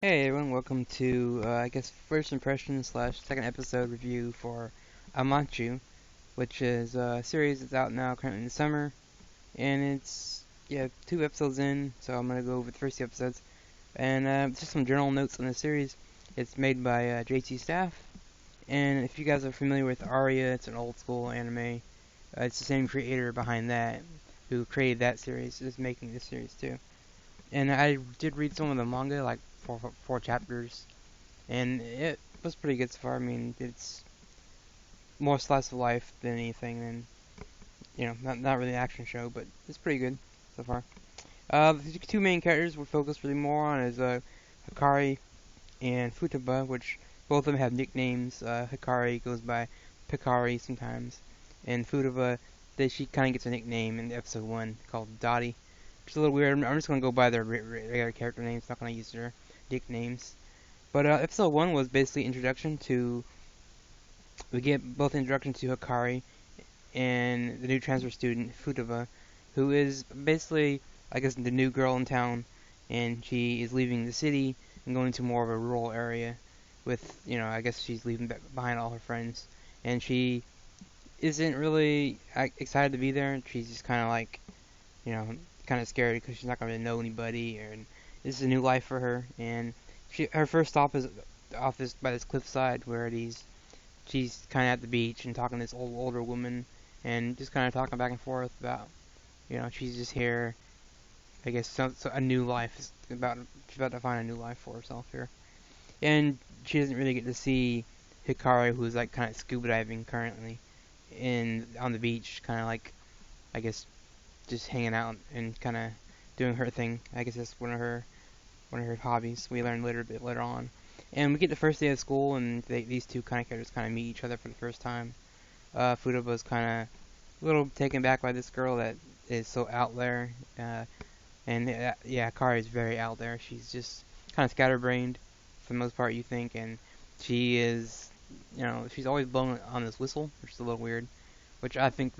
Hey everyone, welcome to I guess first impression slash second episode review for Amanchu, which is a series that's out now currently in the summer, and it's two episodes in, so I'm gonna go over the first two episodes and just some general notes on the series. It's made by JT Staff, and if you guys are familiar with Aria, it's an old school anime. It's the same creator behind that who created that series is making this series too. And I did read some of the manga, like four chapters, and it was pretty good so far. I mean, it's more slice of life than anything, and not really an action show, but it's pretty good so far. The two main characters we're focused really more on is Hikari and Futaba, which both of them have nicknames. Hikari goes by Pikari sometimes, and Futaba, she kind of gets a nickname in episode one called Dottie. Which is a little weird. I'm just gonna go by their regular character names. Not gonna use their nicknames. But episode one was basically introduction to. We get both introduction to Hikari and the new transfer student Futaba, who is basically, I guess, the new girl in town, and she is leaving the city and going to more of a rural area. With I guess she's leaving behind all her friends, and she isn't really excited to be there. She's just kind of like, you know, kind of scared because she's not going to know anybody, and this is a new life for her. And her first stop is off this by this cliffside where she's kind of at the beach and talking to this older woman, and just kind of talking back and forth about, she's just here. I guess so a new life is about. She's about to find a new life for herself here, and she doesn't really get to see Hikari, who's like kind of scuba diving currently in on the beach, kind of like, I guess, just hanging out and kind of doing her thing. I guess that's one of her hobbies. We learn later a bit later on, and we get the first day of school, and these two kind of characters kind of meet each other for the first time. Futaba's kind of a little taken back by this girl that is so out there, and yeah, Kari is very out there. She's just kind of scatterbrained for the most part, you think, and she is, she's always blowing on this whistle, which is a little weird. Which I think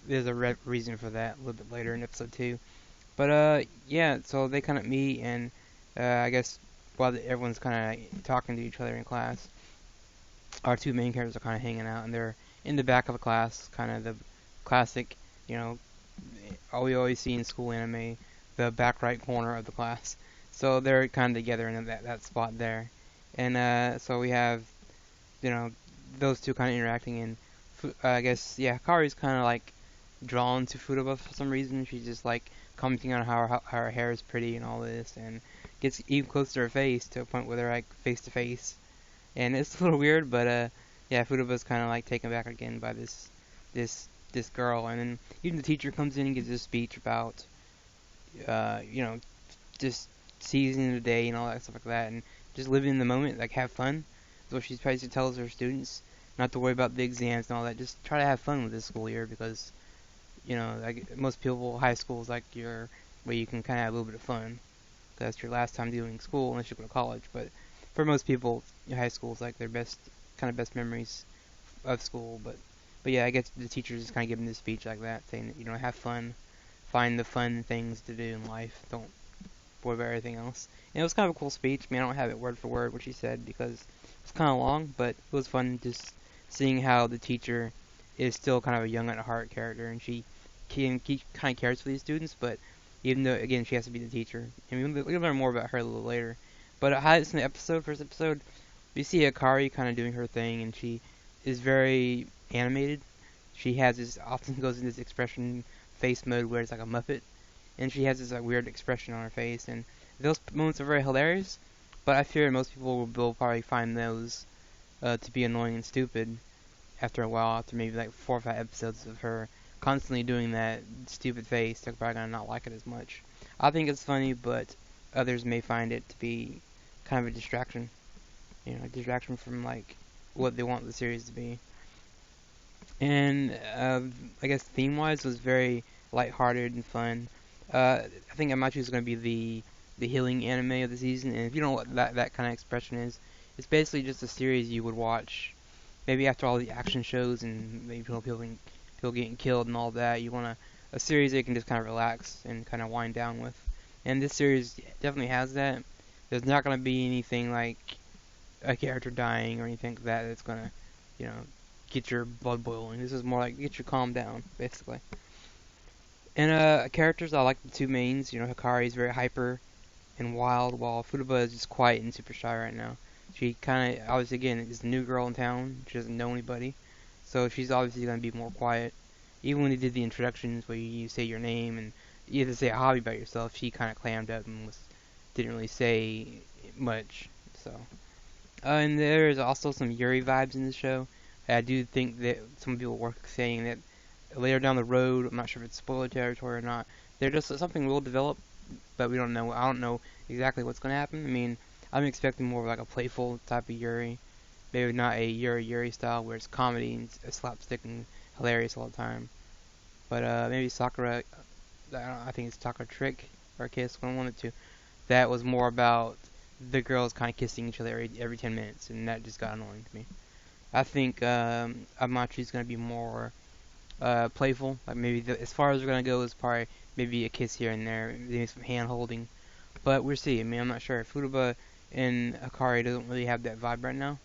there's a reason for that a little bit later in episode two. But yeah, so they kind of meet, and I guess while everyone's kind of talking to each other in class, our two main characters are kind of hanging out, and they're in the back of a class, kind of the classic, you know, all we always see in school anime, the back right corner of the class. So they're kind of together in that spot there, and so we have, you know, those two kind of interacting, and I guess yeah, Kari's kind of like drawn to Futaba for some reason. She's just like commenting on how her hair is pretty and all this, and gets even closer to her face to a point where they're like face to face, and it's a little weird, but yeah, Futaba's kind of like taken back again by this girl, and then even the teacher comes in and gives a speech about uh, you know just seizing the day and all that stuff like that, and just living in the moment, like have fun. That's what she tries to tell her students, not to worry about the exams and all that. Just try to have fun with this school year because like most people, high school is like your where you can kind of have a little bit of fun. That's your last time doing school unless you go to college. But for most people, high school is like their best memories of school. But yeah, I guess the teachers just kind of giving this speech like that, saying that, have fun, find the fun things to do in life. Don't worry about everything else. And it was kind of a cool speech. I mean, I don't have it word for word what she said because it's kind of long, but it was fun just seeing how the teacher is still kind of a young at heart character, and she kind of cares for these students, but even though again she has to be the teacher, and we'll learn more about her a little later. But highlights in the first episode, we see Akari kind of doing her thing, and she is very animated. She has this often goes in this expression face mode where it's like a Muppet, and she has this like, weird expression on her face, and those moments are very hilarious. But I fear most people will probably find those to be annoying and stupid after a while, after maybe like 4 or 5 episodes of her constantly doing that stupid face. They're probably gonna not like it as much. I think it's funny, but others may find it to be kind of a distraction. A distraction from like what they want the series to be. And I guess theme-wise was very lighthearted and fun. I think Amanchu is going to be the healing anime of the season, and if you don't know what that kind of expression is, it's basically just a series you would watch maybe after all the action shows and maybe people getting killed and all that. You want a series that you can just kind of relax and kind of wind down with, and this series definitely has that. There's not gonna be anything like a character dying or anything like that that's gonna, you know, get your blood boiling. This is more like get you calm down, basically. And characters, I like the two mains. You know, Hikari is very hyper and wild, while Futaba is just quiet and super shy right now. She kind of, obviously, again, is the new girl in town. She doesn't know anybody, so she's obviously gonna be more quiet. Even when they did the introductions where you say your name and you have to say a hobby about yourself, she kind of clammed up and didn't really say much. So, and there is also some Yuri vibes in the show. I do think that some people were saying that later down the road, I'm not sure if it's spoiler territory or not, there just something will develop, but we don't know. I don't know exactly what's going to happen. I mean, I'm expecting more of like a playful type of Yuri, maybe not a Yuri style where it's comedy and slapstick and hilarious all the time. But maybe Sakura, I think it's Sakura Trick or Kiss, one of the two. That was more about the girls kind of kissing each other every 10 minutes, and that just got annoying to me. I think Amachi's going to be more playful. Like maybe as far as we're going to go is probably maybe a kiss here and there, maybe some hand holding. But we'll see. I mean, I'm not sure. Futaba and Akari doesn't really have that vibe right now.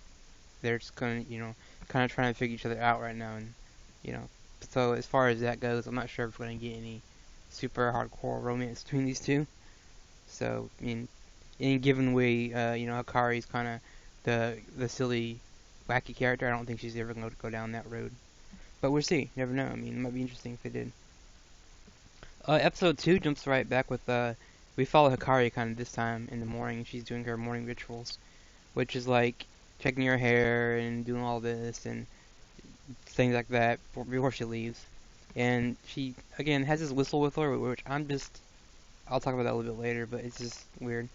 They're just kind of, kind of trying to figure each other out right now, and you know. So as far as that goes, I'm not sure if we're going to get any super hardcore romance between these two. So, I mean, in a given way, Akari's kind of the silly, wacky character. I don't think she's ever going to go down that road. But we'll see. You never know. I mean, it might be interesting if they did. Episode 2 jumps right back with, we follow Hikari kind of this time in the morning. She's doing her morning rituals, which is like checking her hair and doing all this and things like that before she leaves. And she, again, has this whistle with her, which I'll talk about that a little bit later, but it's just weird.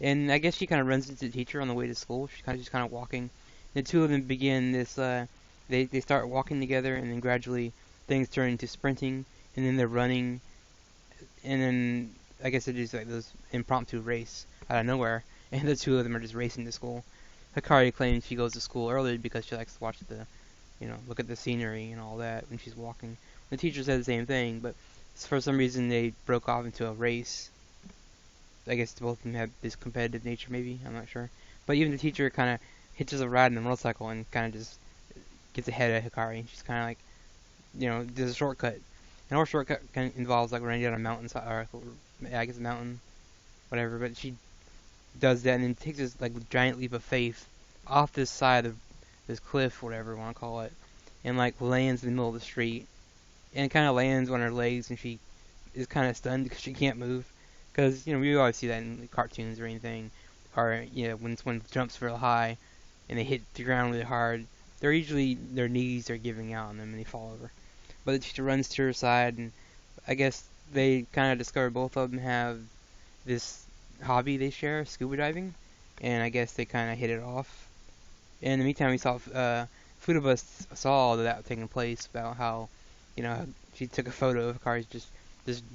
And I guess she kind of runs into the teacher on the way to school. She's kind of walking. The two of them begin this. They start walking together, and then gradually things turn into sprinting, and then they're running, and then I guess it is like this impromptu race out of nowhere, and the two of them are just racing to school. Hikari claims she goes to school early because she likes to watch look at the scenery and all that when she's walking. The teacher said the same thing, but for some reason they broke off into a race. I guess both of them have this competitive nature, maybe. I'm not sure. But even the teacher kind of hitches a ride on the motorcycle and kind of just gets ahead of Hikari. She's kind of like, does a shortcut. And our shortcut kind of involves like running down a mountain, or I guess a mountain, whatever. But she does that and then takes this like giant leap of faith off this side of this cliff, whatever you want to call it, and like lands in the middle of the street, and kind of lands on her legs, and she is kind of stunned because she can't move. Because we always see that in cartoons or anything, or when someone jumps real high and they hit the ground really hard, they're usually their knees are giving out on them and they fall over. But the teacher runs to her side, and I guess they kind of discover both of them have this hobby they share, scuba diving, and I guess they kind of hit it off. In the meantime, we saw Futaba saw all of that taking place about how she took a photo of Hikari's just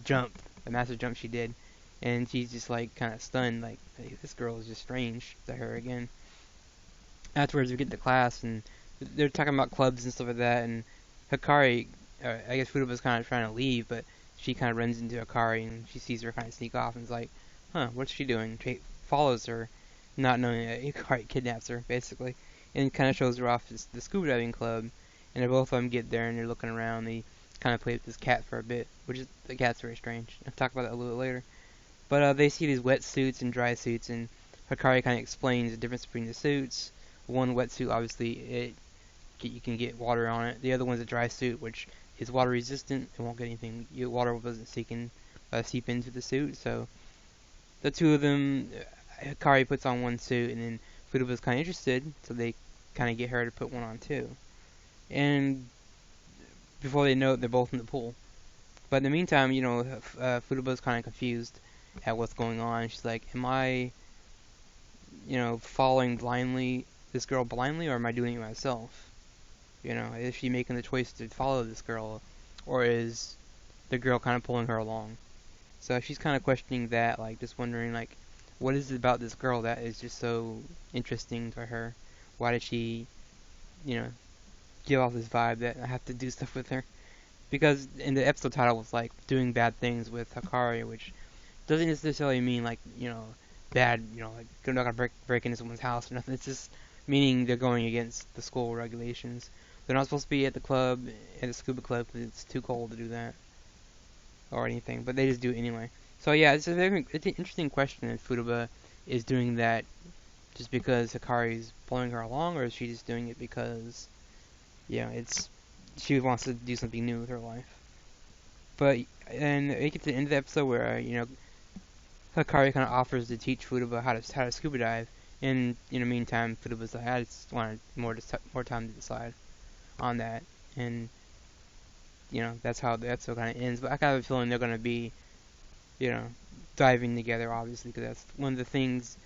jump, the massive jump she did, and she's just like kind of stunned, like, hey, this girl is just strange to her again. Afterwards, we get to class, and they're talking about clubs and stuff like that, and Hikari, I guess Fudaba's kind of trying to leave, but she kind of runs into Hikari, and she sees her kind of sneak off, and is like, huh, what's she doing? She follows her, not knowing that Hikari kidnaps her, basically, and kind of shows her off to the scuba diving club, and both of them get there, and they're looking around, they kind of play with this cat for a bit, the cat's very strange. I'll talk about that a little bit later. But they see these wetsuits and dry suits, and Hikari kind of explains the difference between the suits. One wetsuit, obviously, you can get water on it. The other one's a dry suit, which is water resistant. It won't get anything. Water doesn't seep into the suit. So the two of them, Hikari puts on one suit, and then Fudaba's kind of interested, so they kind of get her to put one on too. And before they know it, they're both in the pool. But in the meantime, Fudaba's kind of confused at what's going on. She's like, am I, following this girl blindly, or am I doing it myself? Is she making the choice to follow this girl, or is the girl kind of pulling her along? So she's kind of questioning that, like, just wondering, like, what is it about this girl that is just so interesting to her? Why did she, give off this vibe that I have to do stuff with her? Because in the episode title was like doing bad things with Hikari, which doesn't necessarily mean like bad, like they're not gonna break into someone's house or nothing. It's just meaning they're going against the school regulations. They're not supposed to be at the club, at the scuba club, because it's too cold to do that or anything. But they just do it anyway. So yeah, it's an interesting question if Futaba is doing that just because Hikari's pulling her along, or is she just doing it because it's she wants to do something new with her life. But and it gets to the end of the episode where Hikari kind of offers to teach Futaba how to scuba dive, and in the meantime, Futaba's like, I just wanted more time to decide on that, and that's how the episode kind of ends. But I kind of have a feeling they're gonna be you know diving together, obviously, because that's one of the themes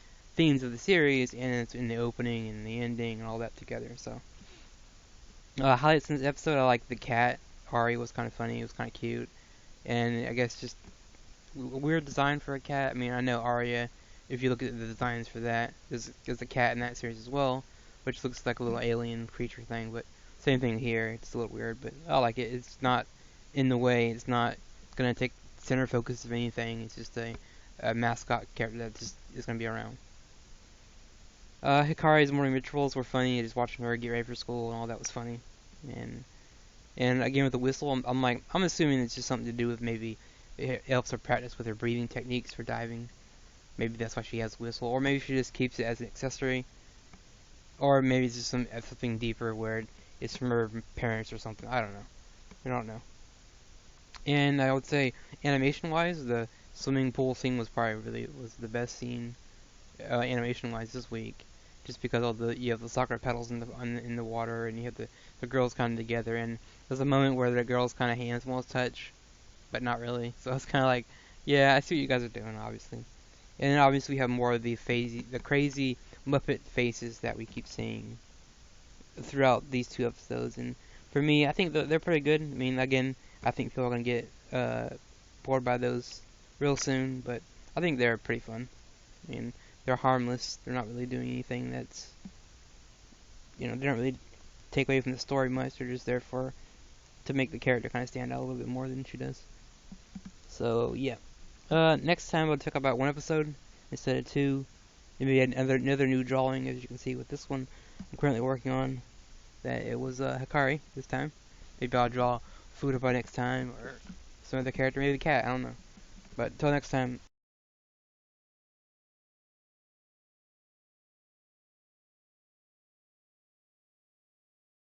of the series, and it's in the opening and the ending and all that together. So highlights in this episode, I like the cat. Ari was kind of funny. It was kind of cute, and I guess just weird design for a cat. I mean, I know Arya, if you look at the designs for that, there's a cat in that series as well, which looks like a little alien creature thing, but same thing here. It's a little weird, but I like it. It's not in the way. It's not going to take center focus of anything. It's just a mascot character that just is going to be around. Hikari's morning rituals were funny. Just watching her get ready for school and all that was funny. And again with the whistle, I'm assuming it's just something to do with maybe it helps her practice with her breathing techniques for diving. Maybe that's why she has a whistle, or maybe she just keeps it as an accessory, or maybe it's just something deeper where it's from her parents or something. I don't know. I don't know. And I would say animation-wise, the swimming pool scene was the best scene animation-wise this week, just because you have the soccer pedals in the water, and you have the girls kind of together, and there's a moment where the girls kind of hands almost touch, but not really. So it's kind of like, yeah, I see what you guys are doing, obviously. And then obviously we have more of the crazy Muppet faces that we keep seeing throughout these two episodes. And for me, I think they're pretty good. I mean, again, I think people are gonna get bored by those real soon, but I think they're pretty fun. I mean, they're harmless. They're not really doing anything that's, they don't really take away from the story much. They're just there to make the character kind of stand out a little bit more than she does. So yeah. Next time I'll talk about one episode instead of two. Maybe another new drawing, as you can see with this one I'm currently working on. That it was Hikari this time. Maybe I'll draw Futaba next time, or some other character, maybe the cat. I don't know. But until next time.